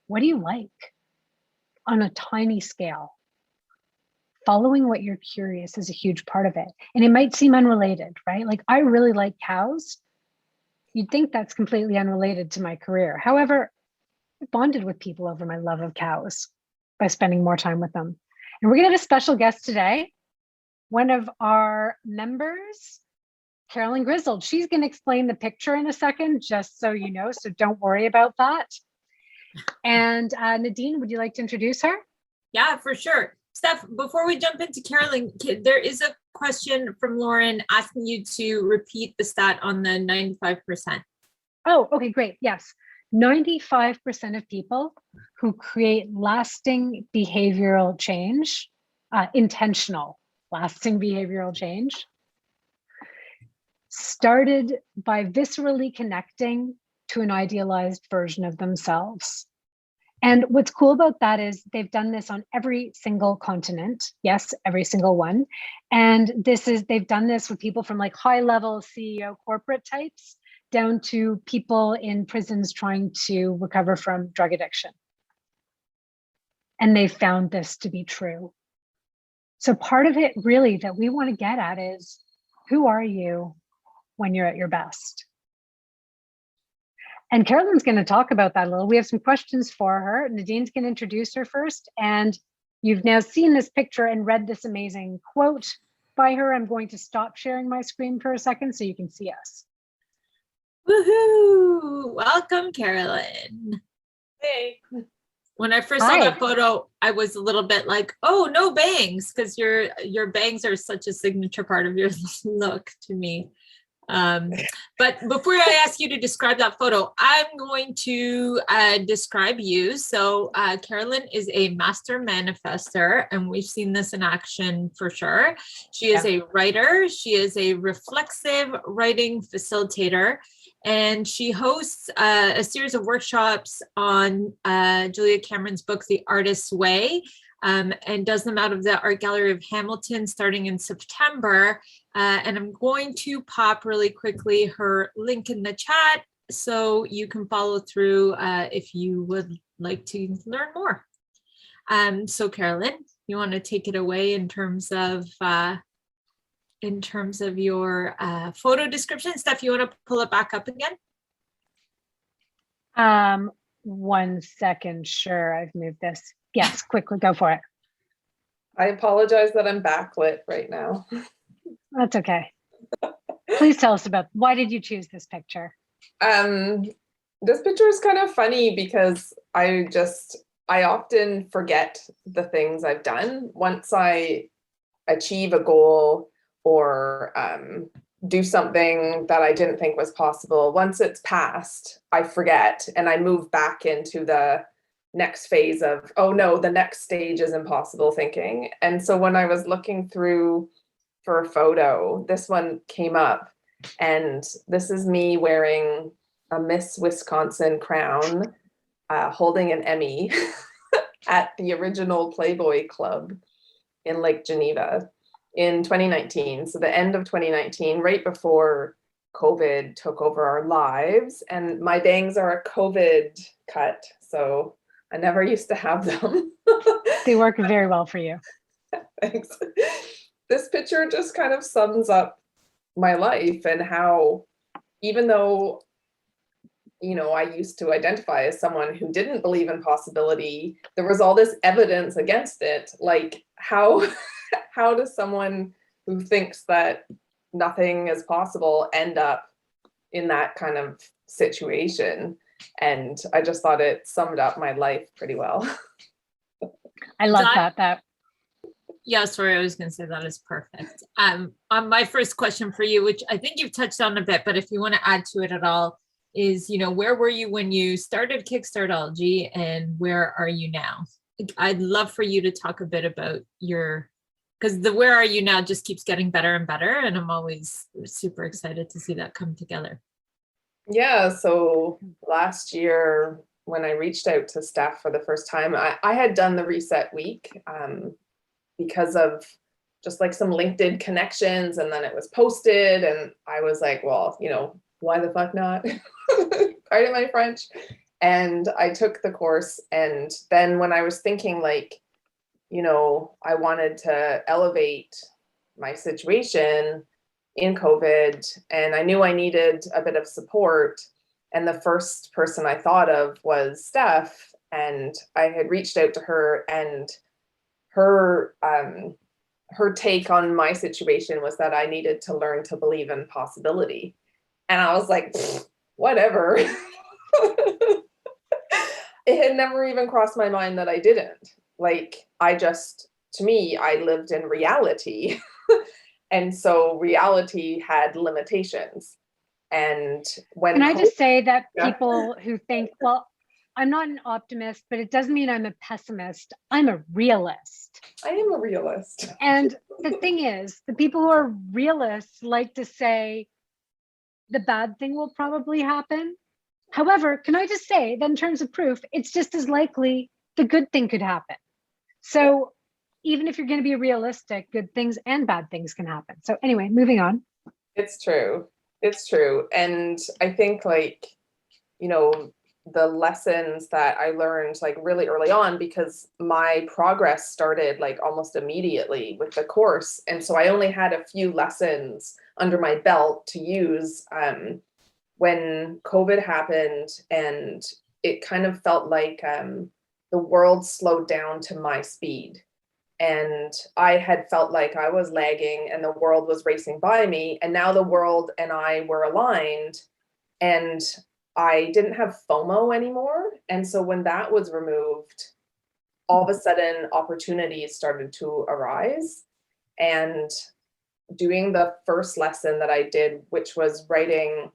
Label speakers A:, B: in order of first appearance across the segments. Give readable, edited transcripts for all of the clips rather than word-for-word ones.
A: What do you like on a tiny scale? Following what you're curious is a huge part of it. And it might seem unrelated, right? Like, I really like cows. You'd think that's completely unrelated to my career. However, I bonded with people over my love of cows by spending more time with them. And we're gonna have a special guest today, one of our members, Carolyn Grisold. She's gonna explain the picture in a second, just so you know, so don't worry about that. And Nadine, would you like to introduce her?
B: Yeah, for sure. Steph, before we jump into Carolyn, there is a question from Lauren asking you to repeat the stat on the 95%.
A: Oh, okay, great. Yes. 95% of people who create lasting behavioral change, intentional lasting behavioral change, started by viscerally connecting to an idealized version of themselves. And what's cool about that is they've done this on every single continent. Yes, every single one. And they've done this with people from like high level CEO corporate types down to people in prisons trying to recover from drug addiction. And they found this to be true. So part of it really that we want to get at is, who are you when you're at your best? And Carolyn's going to talk about that a little. We have some questions for her. Nadine's going to introduce her first. And you've now seen this picture and read this amazing quote by her. I'm going to stop sharing my screen for a second so you can see us.
B: Woohoo! Welcome, Carolyn.
C: Hey.
B: When I first saw that photo, I was a little bit like, oh, no bangs, because your bangs are such a signature part of your look to me. But before I ask you to describe that photo, I'm going to describe you. So Carolyn is a master manifester, and we've seen this in action for sure. She is a writer. She is a reflexive writing facilitator, and she hosts a series of workshops on Julia Cameron's book, The Artist's Way, and does them out of the Art Gallery of Hamilton starting in September. And I'm going to pop really quickly her link in the chat so you can follow through if you would like to learn more. So Carolyn, you want to take it away in terms of your photo description? Steph, you want to pull it back up again?
A: 1 second, sure, I've moved this. Yes, quickly, go for it.
C: I apologize that I'm backlit right now.
A: That's okay. Please tell us about, why did you choose this picture?
C: This picture is kind of funny because I often forget the things I've done. Once I achieve a goal or do something that I didn't think was possible, once it's passed, I forget and I move back into the next phase of, oh no, the next stage is impossible thinking. And so when I was looking through for a photo, this one came up, and this is me wearing a Miss Wisconsin crown, holding an Emmy at the original Playboy Club in Lake Geneva in 2019. So the end of 2019, right before COVID took over our lives, and my bangs are a COVID cut, so I never used to have them.
A: They work very well for you.
C: Thanks. This picture just kind of sums up my life and how, even though, you know, I used to identify as someone who didn't believe in possibility, there was all this evidence against it. Like, how does someone who thinks that nothing is possible end up in that kind of situation? And I just thought it summed up my life pretty well.
A: I love that.
B: Yeah, sorry, I was going to say that is perfect. On my first question for you, which I think you've touched on a bit, but if you want to add to it at all, is, you know, where were you when you started Kickstartology and where are you now? I'd love for you to talk a bit about because the where are you now just keeps getting better and better, and I'm always super excited to see that come together.
C: Yeah, so last year when I reached out to staff for the first time, I had done the reset week because of just like some LinkedIn connections, and then it was posted and I was like, well, you know, why the fuck not? Pardon my French. And I took the course. And then when I was thinking like, I wanted to elevate my situation in COVID, and I knew I needed a bit of support. And the first person I thought of was Steph. And I had reached out to her, and her take on my situation was that I needed to learn to believe in possibility. And I was like, whatever. It had never even crossed my mind that I didn't. Like, to me, I lived in reality. And so reality had limitations. And when
A: Can I just say that
C: Yeah.
A: people who think, well, I'm not an optimist, but it doesn't mean I'm a pessimist. I'm a realist.
C: I am a realist.
A: And the thing is, the people who are realists like to say the bad thing will probably happen. However, can I just say that in terms of proof, it's just as likely the good thing could happen. So even if you're going to be realistic, good things and bad things can happen. So anyway, moving on.
C: It's true. It's true. And I think like, the lessons that I learned like really early on, because my progress started like almost immediately with the course. And so I only had a few lessons under my belt to use when COVID happened, and it kind of felt like the world slowed down to my speed. And I had felt like I was lagging and the world was racing by me. And now the world and I were aligned, and I didn't have FOMO anymore. And so when that was removed, all of a sudden opportunities started to arise. And doing the first lesson that I did, which was writing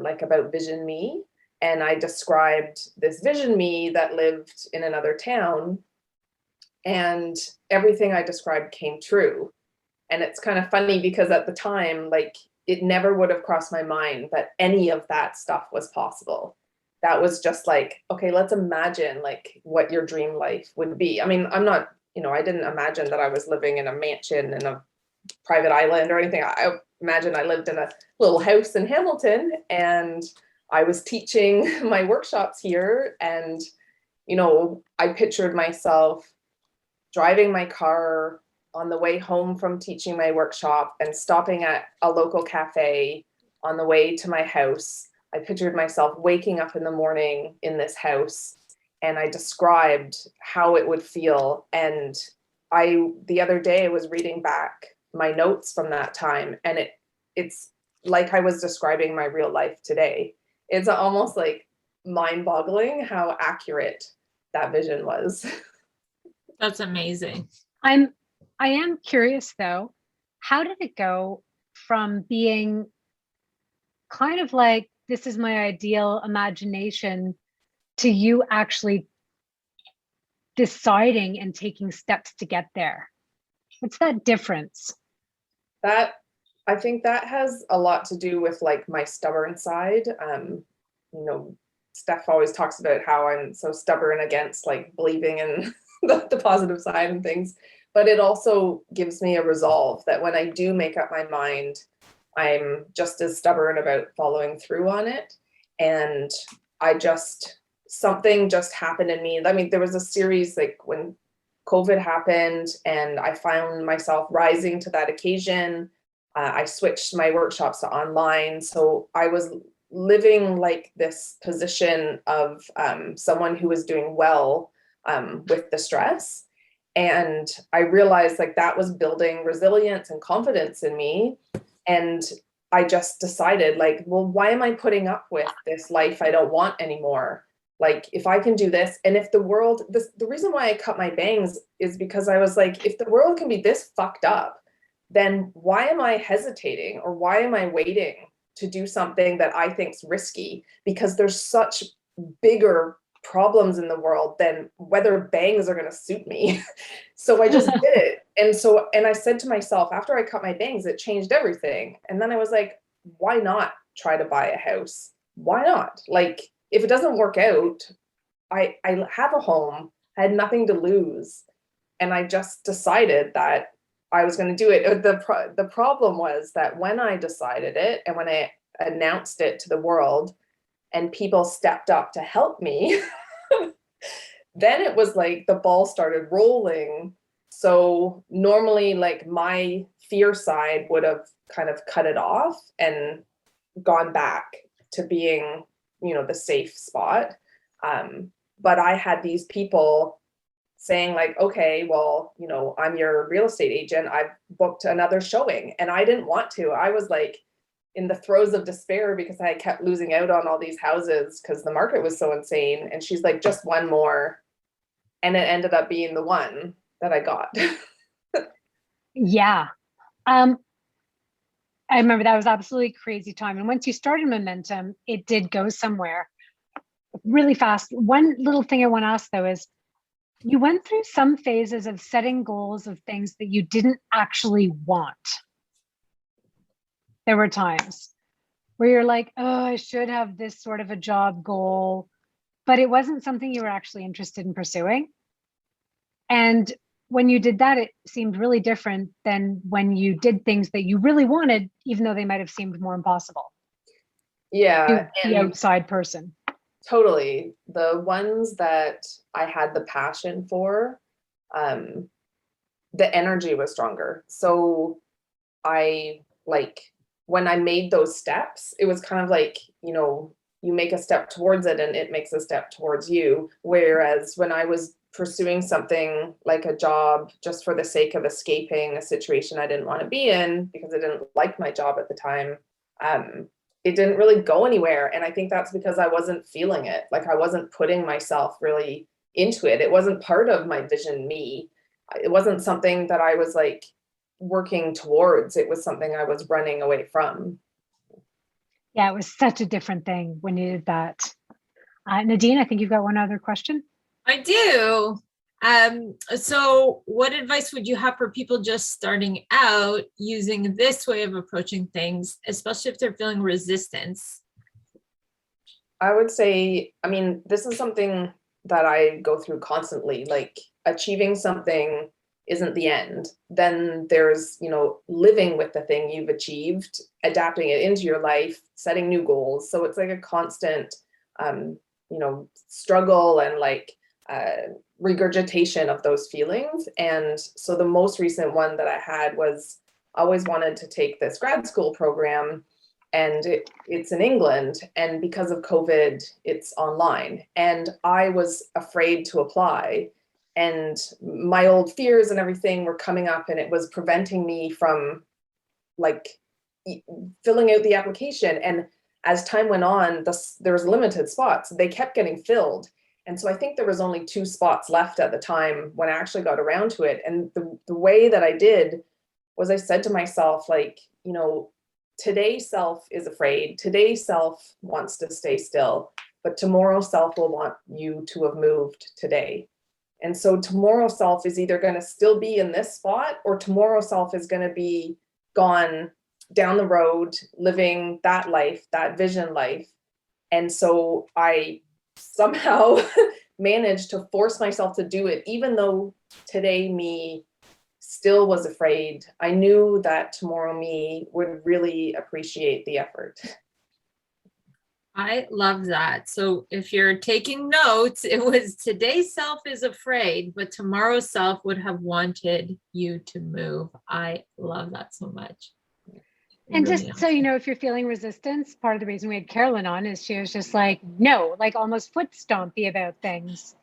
C: like about Vision Me. And I described this Vision Me that lived in another town. And everything I described came true. And it's kind of funny because at the time, like, it never would have crossed my mind that any of that stuff was possible. That was just like, okay, let's imagine like what your dream life would be. I mean, I'm not, I didn't imagine that I was living in a mansion in a private island or anything. I imagine I lived in a little house in Hamilton, and I was teaching my workshops here. And, I pictured myself driving my car on the way home from teaching my workshop and stopping at a local cafe on the way to my house. I pictured myself waking up in the morning in this house, and I described how it would feel. And the other day I was reading back my notes from that time, and it's like I was describing my real life today. It's almost like mind-boggling how accurate that vision was.
B: That's amazing.
A: I am curious though, how did it go from being kind of like, this is my ideal imagination, to you actually deciding and taking steps to get there? What's that difference?
C: I think that has a lot to do with like my stubborn side. Steph always talks about how I'm so stubborn against like believing in the positive side and things, but it also gives me a resolve that when I do make up my mind, I'm just as stubborn about following through on it. And something just happened in me. I mean, there was a series like when COVID happened, and I found myself rising to that occasion. I switched my workshops to online. So I was living like this position of someone who was doing well with the stress. And I realized like that was building resilience and confidence in me. And I just decided like, well, why am I putting up with this life I don't want anymore? Like, if I can do this, and if the world, the reason why I cut my bangs is because I was like, if the world can be this fucked up, then why am I hesitating, or why am I waiting to do something that I think's risky? Because there's such bigger problems in the world than whether bangs are going to suit me. So I just did it. And I said to myself, after I cut my bangs, it changed everything. And then I was like, why not try to buy a house? Why not? Like, if it doesn't work out, I have a home. I had nothing to lose. And I just decided that I was going to do it. The problem was that when I decided it and when I announced it to the world, and people stepped up to help me, then it was like the ball started rolling. So normally like my fear side would have kind of cut it off and gone back to being, you know, the safe spot. But I had these people saying like, okay, well, you know, I'm your real estate agent. I've booked another showing, and I didn't want to. I was like in the throes of despair because I kept losing out on all these houses because the market was so insane. And she's like, just one more. And it ended up being the one that I got.
A: Yeah. I remember that was absolutely crazy time. And once you started momentum, it did go somewhere really fast. One little thing I want to ask though is, you went through some phases of setting goals of things that you didn't actually want. There were times where you're like, oh, I should have this sort of a job goal, but it wasn't something you were actually interested in pursuing. And when you did that, it seemed really different than when you did things that you really wanted, even though they might have seemed more impossible.
C: Yeah.
A: The outside person.
C: Totally. The ones that I had the passion for, the energy was stronger. So I like when I made those steps, it was kind of like, you know, you make a step towards it and it makes a step towards you. Whereas when I was pursuing something like a job just for the sake of escaping a situation I didn't want to be in because I didn't like my job at the time, it didn't really go anywhere. And I think that's because I wasn't feeling it. Like I wasn't putting myself really into it. It wasn't part of my vision, me. It wasn't something that I was like working towards. It was something I was running away from.
A: Yeah, it was such a different thing when you did that. Nadine, I think you've got one other question.
B: I do. So what advice would you have for people just starting out using this way of approaching things, especially if they're feeling resistance?
C: I would say, I mean, this is something that I go through constantly, like achieving something isn't the end. Then there's, you know, living with the thing you've achieved, adapting it into your life, setting new goals. So it's like a constant, you know, struggle and like regurgitation of those feelings. And so the most recent one that I had was I always wanted to take this grad school program, and it's in England, and because of COVID it's online, and I was afraid to apply, and my old fears and everything were coming up, and it was preventing me from like filling out the application. And as time went on, there was limited spots. They kept getting filled. And so I think there was only 2 spots left at the time when I actually got around to it. And the way that I did was I said to myself, like, you know, today's self is afraid. Today's self wants to stay still, but tomorrow's self will want you to have moved today. And so tomorrow's self is either going to still be in this spot, or tomorrow's self is going to be gone down the road, living that life, that vision life. And so I somehow managed to force myself to do it, even though today me still was afraid. I knew that tomorrow me would really appreciate the effort.
B: I love that. So if you're taking notes, it was today's self is afraid, but tomorrow's self would have wanted you to move. I love that so much.
A: And just so you know, if you're feeling resistance, part of the reason we had Carolyn on is she was just like, no, like almost foot stompy about things.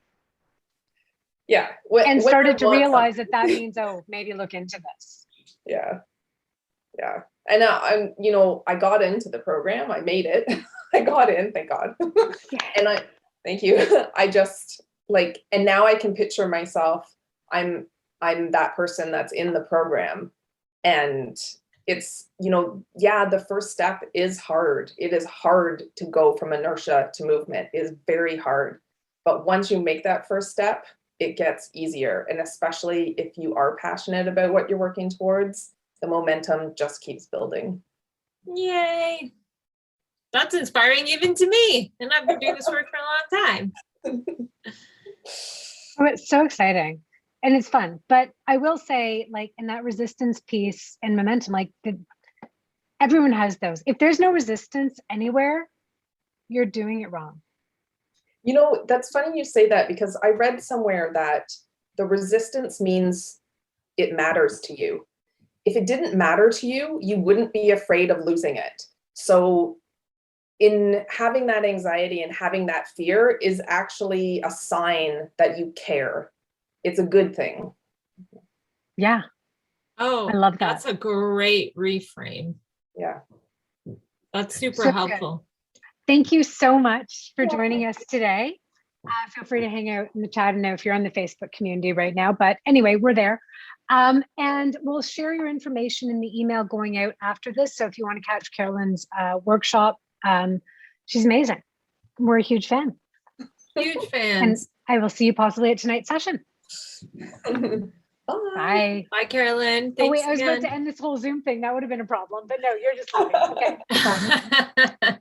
C: Yeah.
A: And started to realize that means, oh, maybe look into this.
C: Yeah. Yeah. And I'm, you know, I got into the program. I made it. I got in, thank God. And thank you. I just like, and now I can picture myself, I'm that person that's in the program. And it's, you know, yeah, the first step is hard. It is hard to go from inertia to movement. It is very hard. But once you make that first step, it gets easier. And especially if you are passionate about what you're working towards, the momentum just keeps building.
B: Yay. That's inspiring even to me. And I've been doing this work for a long time.
A: Oh, it's so exciting. And it's fun. But I will say, like, in that resistance piece and momentum, like everyone has those. If there's no resistance anywhere, you're doing it wrong.
C: You know, that's funny you say that, because I read somewhere that the resistance means it matters to you. If it didn't matter to you, you wouldn't be afraid of losing it. So in having that anxiety and having that fear is actually a sign that you care. It's a good thing.
A: Yeah.
B: Oh,
A: I love that.
B: That's a great reframe.
C: Yeah.
B: That's super
A: So
B: helpful.
A: Thank you so much for joining us today. Feel free to hang out in the chat. I don't know if you're on the Facebook community right now, but anyway, we're there. And we'll share your information in the email going out after this. So if you want to catch Carolyn's workshop, she's amazing. We're a huge fan.
B: Huge fans.
A: And I will see you possibly at tonight's session. Bye.
B: Bye, Carolyn. Thanks
A: Oh wait, I was
B: again.
A: about to end this whole Zoom thing. That would have been a problem, but no, you're just laughing. Okay.